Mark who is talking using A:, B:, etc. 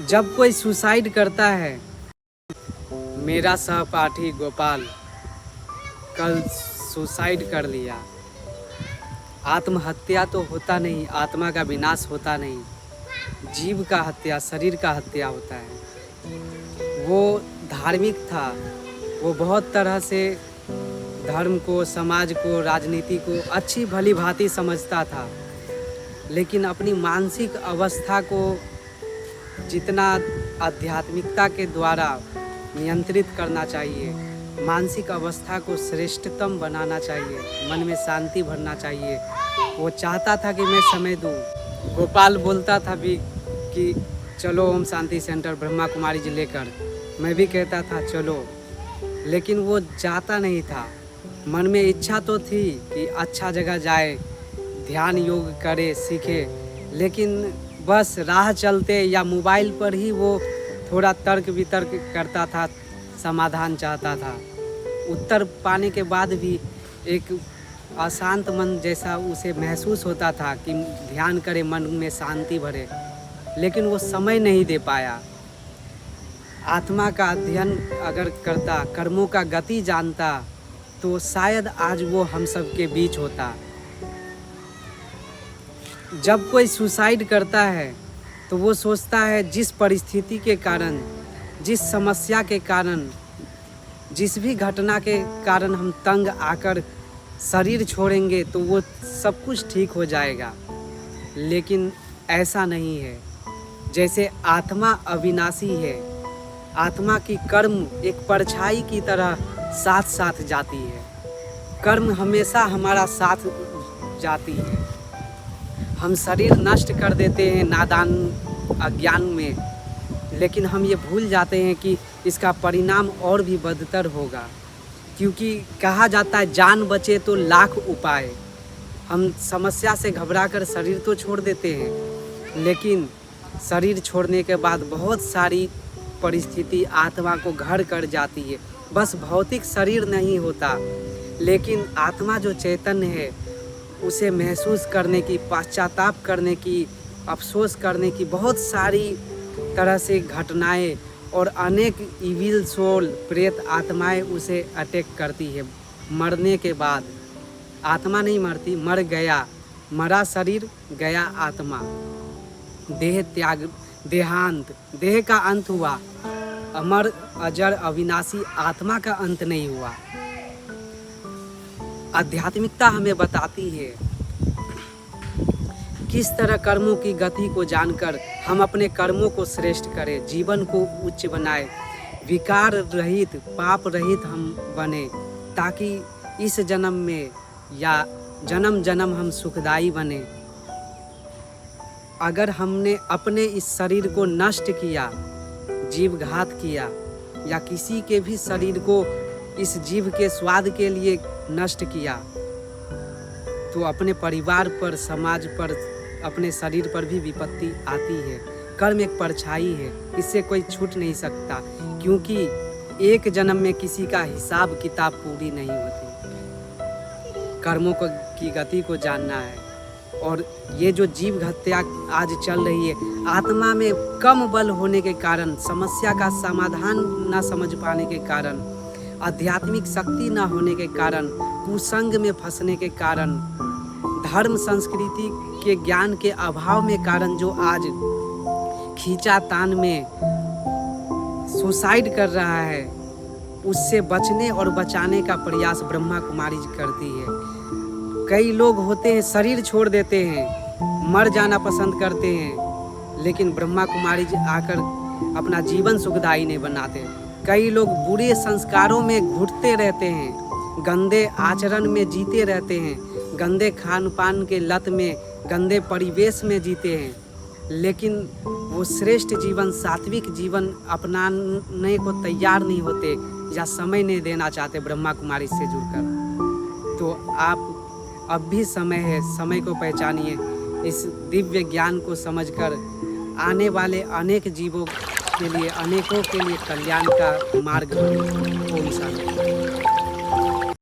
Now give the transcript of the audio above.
A: जब कोई सुसाइड करता है, मेरा सहपाठी गोपाल कल सुसाइड कर लिया। आत्महत्या तो होता नहीं, आत्मा का विनाश होता नहीं, जीव का हत्या, शरीर का हत्या होता है। वो धार्मिक था, वो बहुत तरह से धर्म को, समाज को, राजनीति को अच्छी भली भांति समझता था, लेकिन अपनी मानसिक अवस्था को जितना आध्यात्मिकता के द्वारा नियंत्रित करना चाहिए, मानसिक अवस्था को श्रेष्ठतम बनाना चाहिए, मन में शांति भरना चाहिए, वो चाहता था कि मैं समय दूँ। गोपाल बोलता था भी कि चलो ओम शांति सेंटर ब्रह्मा कुमारी जी लेकर, मैं भी कहता था चलो, लेकिन वो जाता नहीं था। मन में इच्छा तो थी कि अच्छा जगह जाए, ध्यान योग करे, सीखे, लेकिन बस राह चलते या मोबाइल पर ही वो थोड़ा तर्क वितर्क करता था, समाधान चाहता था। उत्तर पाने के बाद भी एक अशांत मन जैसा उसे महसूस होता था कि ध्यान करे, मन में शांति भरे, लेकिन वो समय नहीं दे पाया। आत्मा का अध्ययन अगर करता, कर्मों का गति जानता, तो शायद आज वो हम सब के बीच होता। जब कोई सुसाइड करता है तो वो सोचता है जिस परिस्थिति के कारण, जिस समस्या के कारण, जिस भी घटना के कारण हम तंग आकर शरीर छोड़ेंगे तो वो सब कुछ ठीक हो जाएगा, लेकिन ऐसा नहीं है। जैसे आत्मा अविनाशी है, आत्मा की कर्म एक परछाई की तरह साथ साथ जाती है। कर्म हमेशा हमारा साथ जाती है। हम शरीर नष्ट कर देते हैं नादान अज्ञान में, लेकिन हम ये भूल जाते हैं कि इसका परिणाम और भी बदतर होगा, क्योंकि कहा जाता है जान बचे तो लाख उपाय। हम समस्या से घबराकर शरीर तो छोड़ देते हैं, लेकिन शरीर छोड़ने के बाद बहुत सारी परिस्थिति आत्मा को घर कर जाती है। बस भौतिक शरीर नहीं होता, लेकिन आत्मा जो चैतन्य है उसे महसूस करने की, पश्चाताप करने की, अफसोस करने की बहुत सारी तरह से घटनाएं और अनेक इविल सोल, प्रेत आत्माएं उसे अटैक करती है। मरने के बाद आत्मा नहीं मरती, मर गया, मरा शरीर, गया आत्मा, देह त्याग, देहांत, देह का अंत हुआ। अमर अजर अविनाशी आत्मा का अंत नहीं हुआ। आध्यात्मिकता हमें बताती है किस तरह कर्मों की गति को जानकर हम अपने कर्मों को श्रेष्ठ करें, जीवन को उच्च बनाए, विकार रहित, पाप रहित हम बने, ताकि इस जन्म में या जन्म जन्म हम सुखदायी बने। अगर हमने अपने इस शरीर को नष्ट किया, जीवघात किया, या किसी के भी शरीर को इस जीव के स्वाद के लिए नष्ट किया, तो अपने परिवार पर, समाज पर, अपने शरीर पर भी विपत्ति आती है। कर्म एक परछाई है, इससे कोई छूट नहीं सकता, क्योंकि एक जन्म में किसी का हिसाब किताब पूरी नहीं होती। कर्मों की गति को जानना है। और ये जो जीव हत्या आज चल रही है, आत्मा में कम बल होने के कारण, समस्या का समाधान न समझ पाने के कारण, आध्यात्मिक शक्ति न होने के कारण, कुसंग में फंसने के कारण, धर्म संस्कृति के ज्ञान के अभाव में कारण जो आज खींचातान में सुसाइड कर रहा है, उससे बचने और बचाने का प्रयास ब्रह्मा कुमारी जी करती है। कई लोग होते हैं शरीर छोड़ देते हैं, मर जाना पसंद करते हैं, लेकिन ब्रह्मा कुमारी जी आकर अपना जीवन सुखदायी नहीं बनाते। कई लोग बुरे संस्कारों में घुटते रहते हैं, गंदे आचरण में जीते रहते हैं, गंदे खान पान के लत में, गंदे परिवेश में जीते हैं, लेकिन वो श्रेष्ठ जीवन, सात्विक जीवन अपनाने को तैयार नहीं होते या समय नहीं देना चाहते ब्रह्मा कुमारी से जुड़कर। तो आप अब भी समय है, समय को पहचानिए, इस दिव्य ज्ञान को समझकर आने वाले अनेक जीवों के लिए, अनेकों के लिए कल्याण का मार्ग बने। ओम शांति।